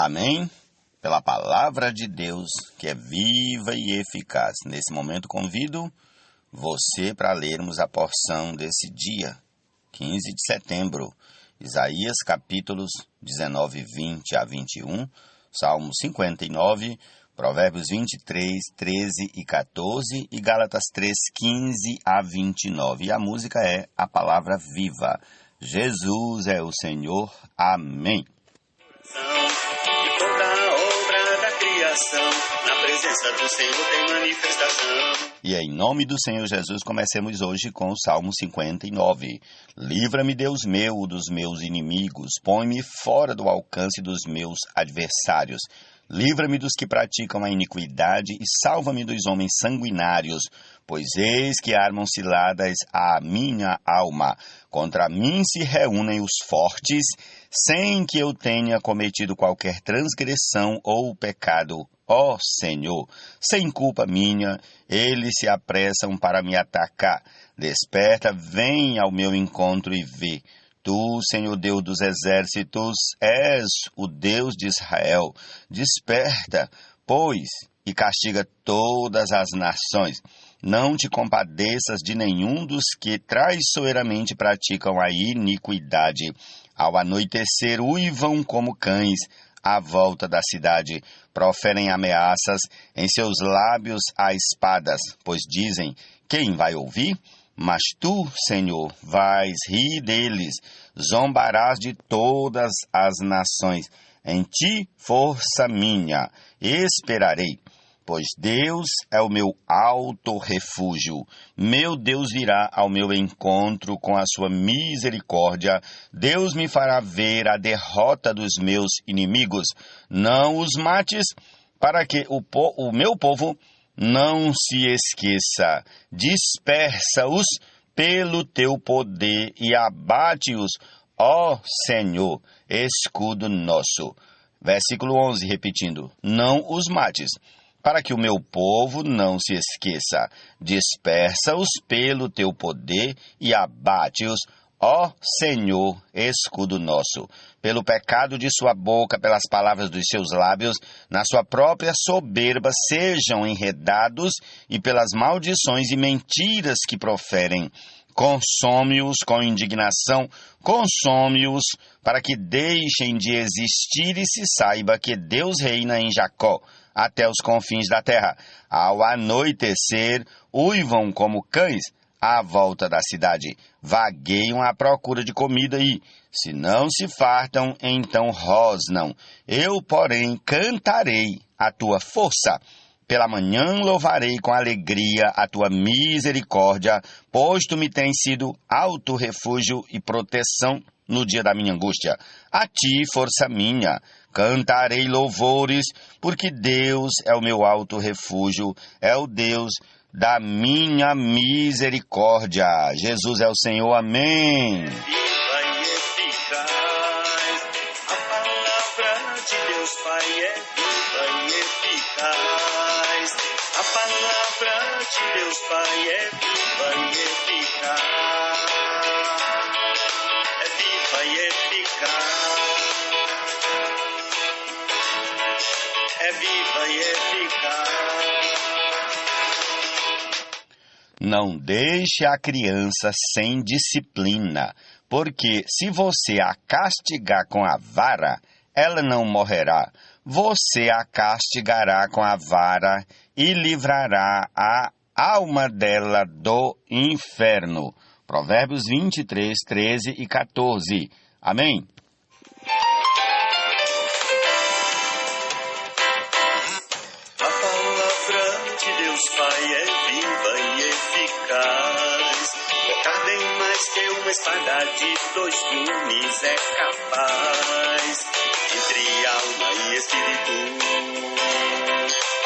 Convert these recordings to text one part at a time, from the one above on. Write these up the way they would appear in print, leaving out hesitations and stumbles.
Amém? Pela palavra de Deus, que é viva e eficaz. Nesse momento convido você para lermos a porção desse dia, 15 de setembro. Isaías capítulos 19, 20 a 21, Salmo 59, Provérbios 23, 13 e 14 e Gálatas 3, 15 a 29. E a música é A Palavra Viva. Jesus é o Senhor. Amém. De toda a obra da criação, na presença do Senhor tem manifestação. E em nome do Senhor Jesus, comecemos hoje com o Salmo 59. Livra-me, Deus meu, dos meus inimigos, põe-me fora do alcance dos meus adversários. Livra-me dos que praticam a iniquidade e salva-me dos homens sanguinários, pois eis que armam ciladas à minha alma. Contra mim se reúnem os fortes, sem que eu tenha cometido qualquer transgressão ou pecado. Ó Senhor, sem culpa minha, eles se apressam para me atacar. Desperta, vem ao meu encontro e vê. Tu, Senhor Deus dos exércitos, és o Deus de Israel. Desperta, pois, e castiga todas as nações. Não te compadeças de nenhum dos que traiçoeiramente praticam a iniquidade. Ao anoitecer, uivam como cães à volta da cidade. Proferem ameaças, em seus lábios há espadas, pois dizem, quem vai ouvir? Mas tu, Senhor, vais rir deles, zombarás de todas as nações. Em ti, força minha, esperarei. Pois Deus é o meu alto refúgio. Meu Deus virá ao meu encontro com a sua misericórdia. Deus me fará ver a derrota dos meus inimigos. Não os mates, para que o meu povo não se esqueça. Dispersa-os pelo teu poder e abate-os, ó Senhor, escudo nosso. Versículo 11, repetindo. Não os mates, para que o meu povo não se esqueça. Dispersa-os pelo teu poder e abate-os, ó Senhor, escudo nosso. Pelo pecado de sua boca, pelas palavras dos seus lábios, na sua própria soberba sejam enredados e pelas maldições e mentiras que proferem. Consome-os com indignação, consome-os para que deixem de existir e se saiba que Deus reina em Jacó, até os confins da terra. Ao anoitecer, uivam como cães à volta da cidade. Vagueiam à procura de comida e, se não se fartam, então rosnam. Eu, porém, cantarei a tua força. Pela manhã louvarei com alegria a tua misericórdia, pois tu me tens sido alto refúgio e proteção no dia da minha angústia. A ti, força minha, cantarei louvores, porque Deus é o meu alto refúgio, é o Deus da minha misericórdia. Jesus é o Senhor. Amém. Viva e eficaz, a palavra de Deus Pai é viva e eficaz. A palavra de Deus Pai é viva e eficaz. É viva e eficaz. É viva e eficaz. Não deixe a criança sem disciplina, porque se você a castigar com a vara, ela não morrerá. Você a castigará com a vara e livrará a alma dela do inferno. Provérbios 23, 13 e 14. Amém? A palavra de Deus Pai é viva e eficaz. Cortar mais que uma espada de dois gumes é capaz. Entre alma e espírito,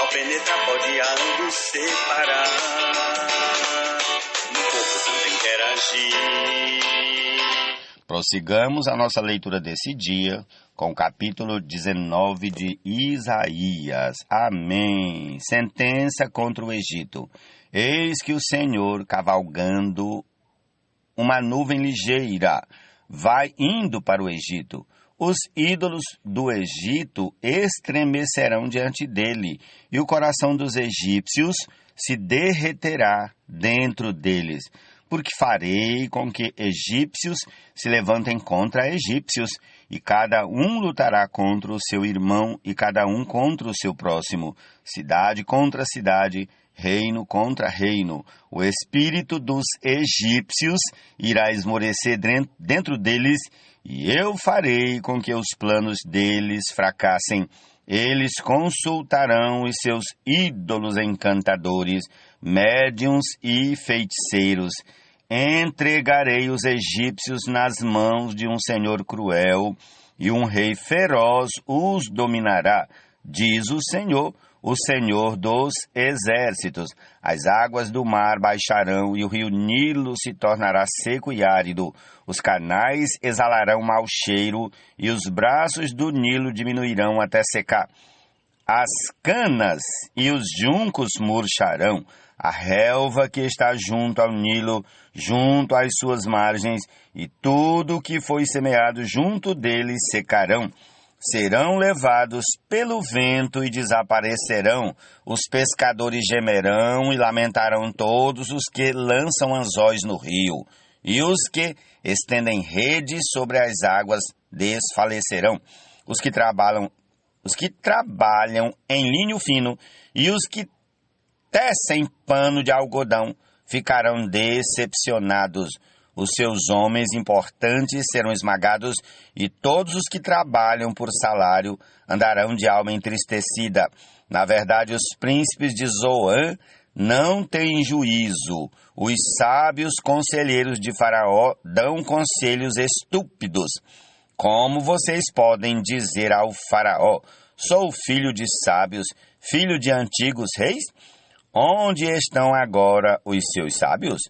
ao penetrar pode a ambos separar. No corpo também quer agir. Prossigamos a nossa leitura desse dia com o capítulo 19 de Isaías. Amém. Sentença contra o Egito. Eis que o Senhor, cavalgando uma nuvem ligeira, vai indo para o Egito. Os ídolos do Egito estremecerão diante dele, e o coração dos egípcios se derreterá dentro deles. Porque farei com que egípcios se levantem contra egípcios, e cada um lutará contra o seu irmão, e cada um contra o seu próximo, cidade contra cidade, reino contra reino. O espírito dos egípcios irá esmorecer dentro deles, e eu farei com que os planos deles fracassem. Eles consultarão os seus ídolos encantadores, médiuns e feiticeiros. Entregarei os egípcios nas mãos de um senhor cruel, e um rei feroz os dominará, diz o Senhor dos exércitos. As águas do mar baixarão, e o rio Nilo se tornará seco e árido. Os canais exalarão mau cheiro, e os braços do Nilo diminuirão até secar. As canas e os juncos murcharão. A relva que está junto ao Nilo, junto às suas margens, e tudo o que foi semeado junto deles secarão. Serão levados pelo vento e desaparecerão. Os pescadores gemerão e lamentarão todos os que lançam anzóis no rio. E os que estendem redes sobre as águas desfalecerão. Os que trabalham em linho fino e os que tecem pano de algodão ficarão decepcionados. Os seus homens importantes serão esmagados, e todos os que trabalham por salário andarão de alma entristecida. Na verdade, os príncipes de Zoan não têm juízo. Os sábios conselheiros de Faraó dão conselhos estúpidos. Como vocês podem dizer ao Faraó: sou filho de sábios, filho de antigos reis? Onde estão agora os seus sábios?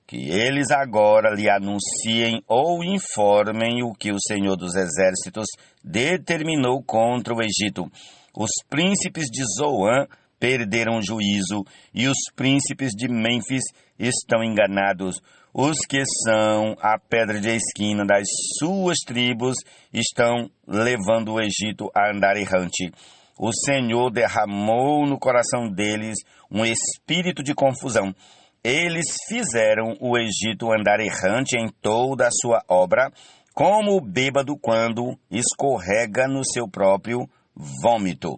Que eles agora lhe anunciem ou informem o que o Senhor dos Exércitos determinou contra o Egito. Os príncipes de Zoan perderam o juízo, e os príncipes de Mênfis estão enganados. Os que são a pedra de esquina das suas tribos estão levando o Egito a andar errante. O Senhor derramou no coração deles um espírito de confusão. Eles fizeram o Egito andar errante em toda a sua obra, como o bêbado quando escorrega no seu próprio vômito.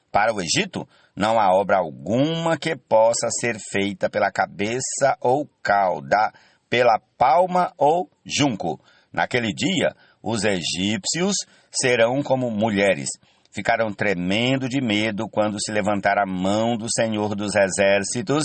Para o Egito, não há obra alguma que possa ser feita pela cabeça ou cauda, pela palma ou junco. Naquele dia, os egípcios serão como mulheres. Ficarão tremendo de medo quando se levantar a mão do Senhor dos Exércitos,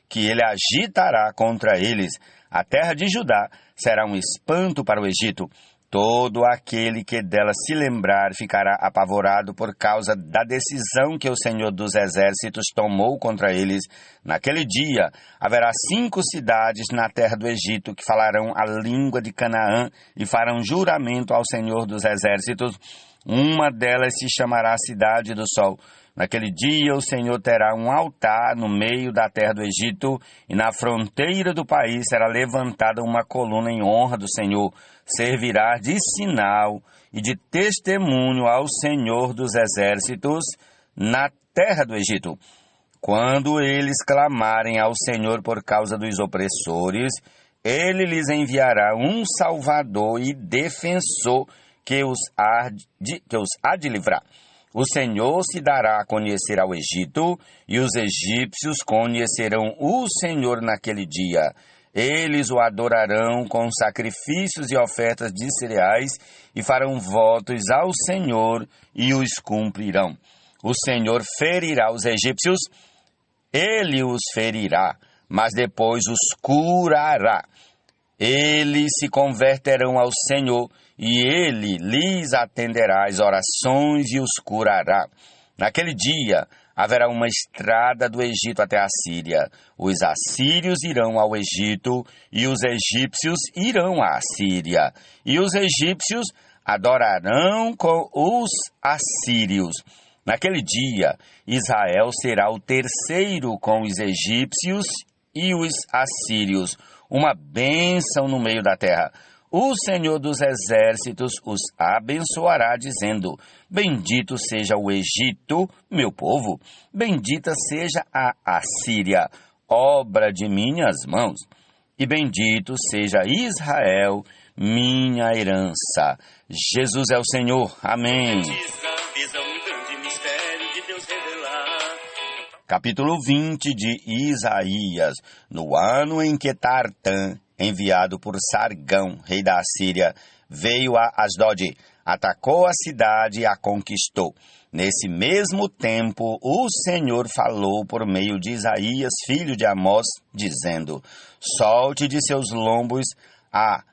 que ele agitará contra eles. A terra de Judá será um espanto para o Egito. Todo aquele que dela se lembrar ficará apavorado por causa da decisão que o Senhor dos Exércitos tomou contra eles. Naquele dia haverá 5 cidades na terra do Egito que falarão a língua de Canaã e farão juramento ao Senhor dos Exércitos. Uma delas se chamará Cidade do Sol. Naquele dia o Senhor terá um altar no meio da terra do Egito, e na fronteira do país será levantada uma coluna em honra do Senhor. Servirá de sinal e de testemunho ao Senhor dos Exércitos na terra do Egito. Quando eles clamarem ao Senhor por causa dos opressores, ele lhes enviará um salvador e defensor que os há de livrar. O Senhor se dará a conhecer ao Egito, e os egípcios conhecerão o Senhor naquele dia. Eles o adorarão com sacrifícios e ofertas de cereais, e farão votos ao Senhor e os cumprirão. O Senhor ferirá os egípcios, ele os ferirá, mas depois os curará. Eles se converterão ao Senhor, e ele lhes atenderá as orações e os curará. Naquele dia haverá uma estrada do Egito até a Síria. Os assírios irão ao Egito, e os egípcios irão à Síria. E os egípcios adorarão com os assírios. Naquele dia, Israel será o terceiro com os egípcios e os assírios, uma bênção no meio da terra. O Senhor dos Exércitos os abençoará, dizendo: Bendito seja o Egito, meu povo, bendita seja a Assíria, obra de minhas mãos, e bendito seja Israel, minha herança. Jesus é o Senhor. Amém. Capítulo 20 de Isaías. No ano em que Tartã, enviado por Sargão, rei da Assíria, veio a Asdod, atacou a cidade e a conquistou. Nesse mesmo tempo, o Senhor falou por meio de Isaías, filho de Amós, dizendo: Solte de seus lombos a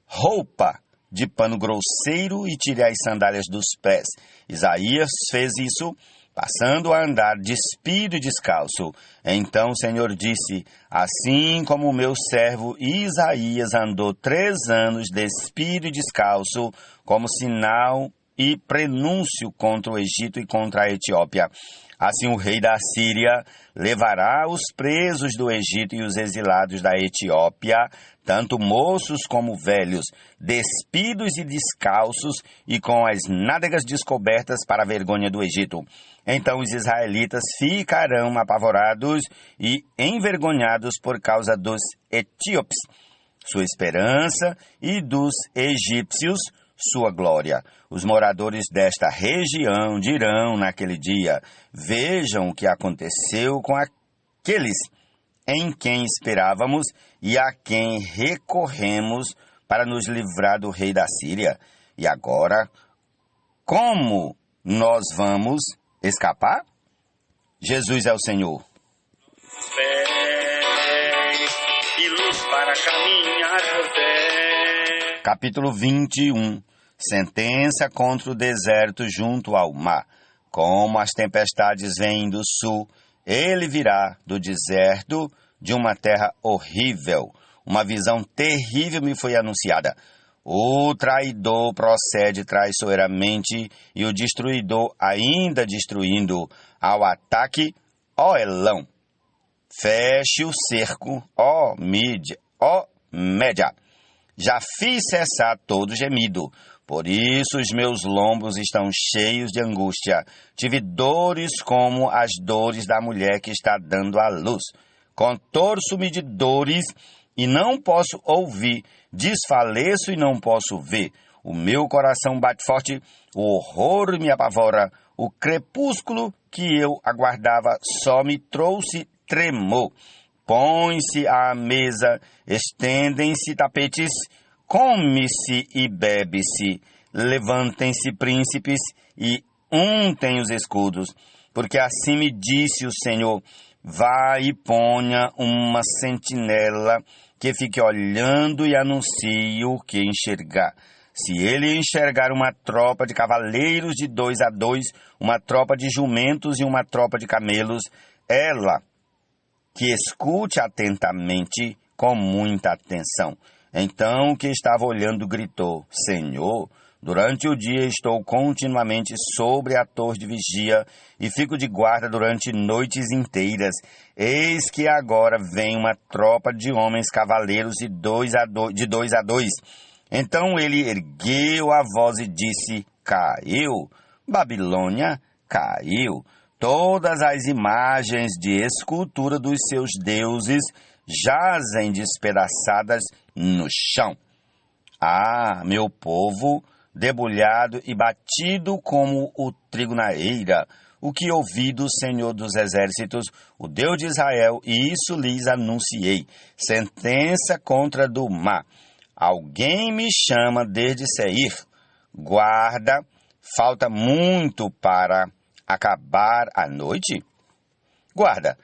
roupa de pano grosseiro e tire as sandálias dos pés. Isaías fez isso, passando a andar despido e descalço. Então o Senhor disse: Assim como o meu servo Isaías andou 3 anos despido e descalço, como sinal e prenúncio contra o Egito e contra a Etiópia, assim o rei da Síria levará os presos do Egito e os exilados da Etiópia, tanto moços como velhos, despidos e descalços, e com as nádegas descobertas para a vergonha do Egito. Então os israelitas ficarão apavorados e envergonhados por causa dos etíopes, sua esperança, e dos egípcios, sua glória. Os moradores desta região dirão naquele dia: Vejam o que aconteceu com aqueles em quem esperávamos e a quem recorremos para nos livrar do rei da Síria. E agora, como nós vamos escapar? Jesus é o Senhor. E luz para caminhar por terra. Capítulo 21. Sentença contra o deserto junto ao mar. Como as tempestades vêm do sul, ele virá do deserto, de uma terra horrível. Uma visão terrível me foi anunciada. O traidor procede traiçoeiramente e o destruidor ainda destruindo. Ao ataque, ó Elão. Feche o cerco, ó Média. Já fiz cessar todo gemido. Por isso os meus lombos estão cheios de angústia. Tive dores como as dores da mulher que está dando à luz. Contorço-me de dores e não posso ouvir. Desfaleço e não posso ver. O meu coração bate forte, o horror me apavora. O crepúsculo que eu aguardava só me trouxe tremor. Põe-se à mesa, estendem-se tapetes, come-se e bebe-se, levantem-se príncipes e untem os escudos, porque assim me disse o Senhor: vá e ponha uma sentinela que fique olhando e anuncie o que enxergar. Se ele enxergar uma tropa de cavaleiros de 2 a 2, uma tropa de jumentos e uma tropa de camelos, ela que escute atentamente, com muita atenção. Então o que estava olhando gritou: Senhor, durante o dia estou continuamente sobre a torre de vigia e fico de guarda durante noites inteiras. Eis que agora vem uma tropa de homens cavaleiros de 2 a 2. Então ele ergueu a voz e disse: Caiu, Babilônia, caiu. Todas as imagens de escultura dos seus deuses jazem despedaçadas no chão. Ah, meu povo, debulhado e batido como o trigo na eira, o que ouvi do Senhor dos Exércitos, o Deus de Israel, e isso lhes anunciei. Sentença contra do mar. Alguém me chama desde Seir. Guarda, falta muito para acabar a noite? Guarda.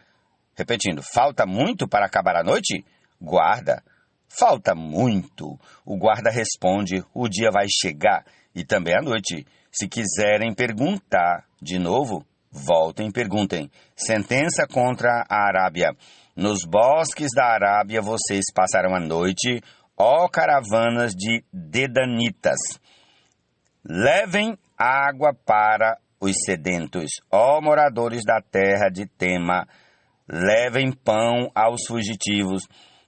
Repetindo, falta muito para acabar a noite? Guarda. Falta muito. O guarda responde: o dia vai chegar e também a noite. Se quiserem perguntar de novo, voltem e perguntem. Sentença contra a Arábia. Nos bosques da Arábia vocês passarão a noite, ó caravanas de dedanitas. Levem água para os sedentos, ó moradores da terra de Tema. Levem pão aos fugitivos.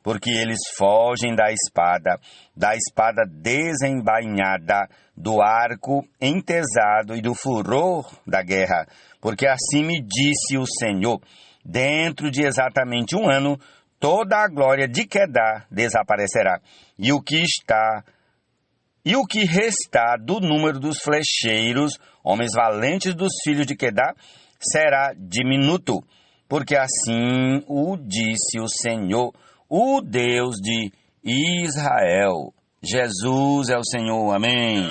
porque eles fogem da espada desembainhada, do arco entesado e do furor da guerra. Porque assim me disse o Senhor, dentro de exatamente 1 ano, toda a glória de Quedar desaparecerá, e o que restar do número dos flecheiros, homens valentes dos filhos de Quedar, será diminuto, porque assim o disse o Senhor, o Deus de Israel. Jesus é o Senhor, amém.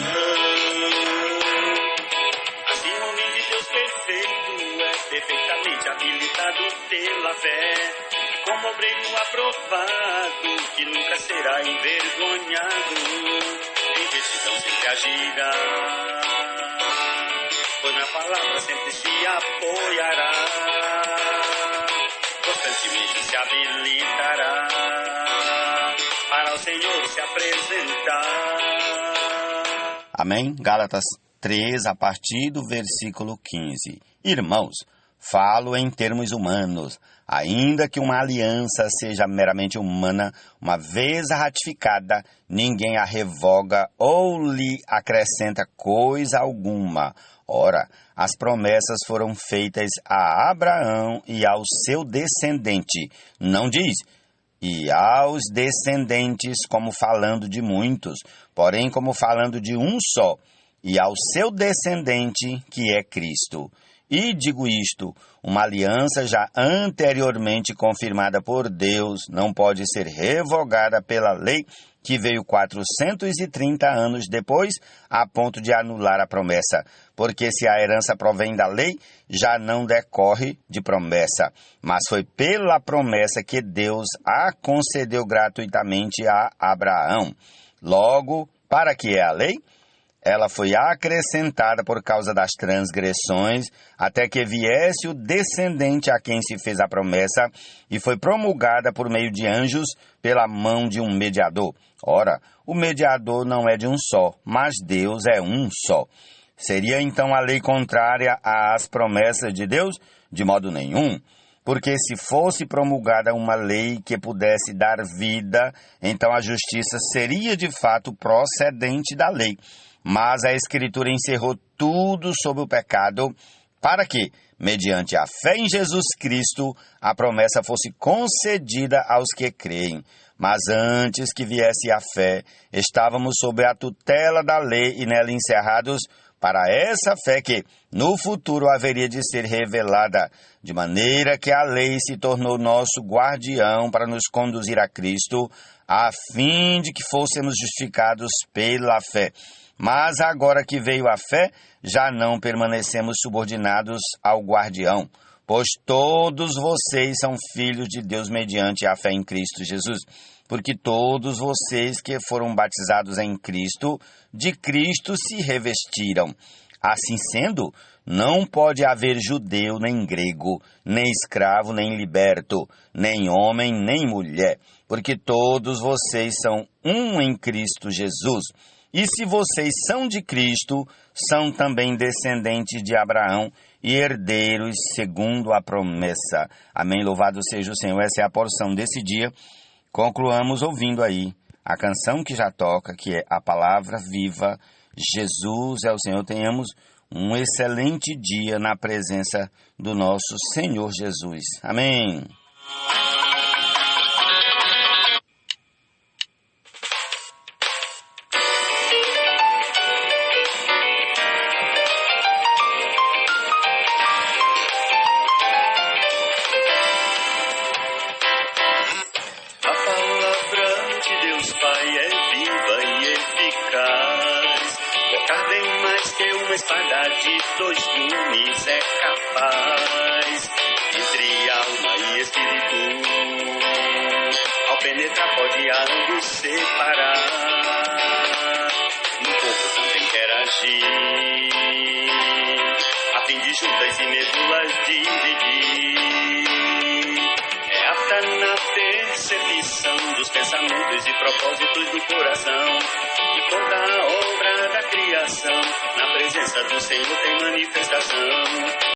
Assim o homem de Deus perfeito é perfeitamente habilitado pela fé, como obreiro aprovado, que nunca será envergonhado, em retidão sempre agirá, pois na palavra sempre se apoiará, constantemente se habilitará, para o Senhor se apresentar. Amém? Gálatas 3, a partir do versículo 15. Irmãos, falo em termos humanos, ainda que uma aliança seja meramente humana, uma vez ratificada, ninguém a revoga ou lhe acrescenta coisa alguma. Ora, as promessas foram feitas a Abraão e ao seu descendente. Não diz, e aos descendentes, como falando de muitos, porém como falando de um só, e ao seu descendente, que é Cristo. E digo isto, uma aliança já anteriormente confirmada por Deus não pode ser revogada pela lei que veio 430 anos depois, a ponto de anular a promessa. Porque se a herança provém da lei, já não decorre de promessa, mas foi pela promessa que Deus a concedeu gratuitamente a Abraão. Logo, para que é a lei? Ela foi acrescentada por causa das transgressões, até que viesse o descendente a quem se fez a promessa, e foi promulgada por meio de anjos pela mão de um mediador. Ora, o mediador não é de um só, mas Deus é um só. Seria então a lei contrária às promessas de Deus? De modo nenhum. Porque se fosse promulgada uma lei que pudesse dar vida, então a justiça seria de fato procedente da lei. Mas a Escritura encerrou tudo sobre o pecado, para que, mediante a fé em Jesus Cristo, a promessa fosse concedida aos que creem. Mas antes que viesse a fé, estávamos sob a tutela da lei e nela encerrados para essa fé que, no futuro, haveria de ser revelada, de maneira que a lei se tornou nosso guardião para nos conduzir a Cristo, a fim de que fôssemos justificados pela fé. Mas agora que veio a fé, já não permanecemos subordinados ao guardião, pois todos vocês são filhos de Deus mediante a fé em Cristo Jesus. Porque todos vocês que foram batizados em Cristo, de Cristo se revestiram. Assim sendo, não pode haver judeu nem grego, nem escravo nem liberto, nem homem nem mulher, porque todos vocês são um em Cristo Jesus. E se vocês são de Cristo, são também descendentes de Abraão e herdeiros segundo a promessa. Amém, louvado seja o Senhor. Essa é a porção desse dia. Concluamos ouvindo aí a canção que já toca, que é a palavra viva. Jesus é o Senhor. Tenhamos um excelente dia na presença do nosso Senhor Jesus. Amém. Espada de 2 gumes é capaz, entre alma e espírito, ao penetrar pode a ambos separar, no corpo também quer agir, a fim de juntas e medulas dividir, é apta na percepção dos pensamentos e propósitos do coração, e toda a obra da criação, na presença do Senhor tem manifestação.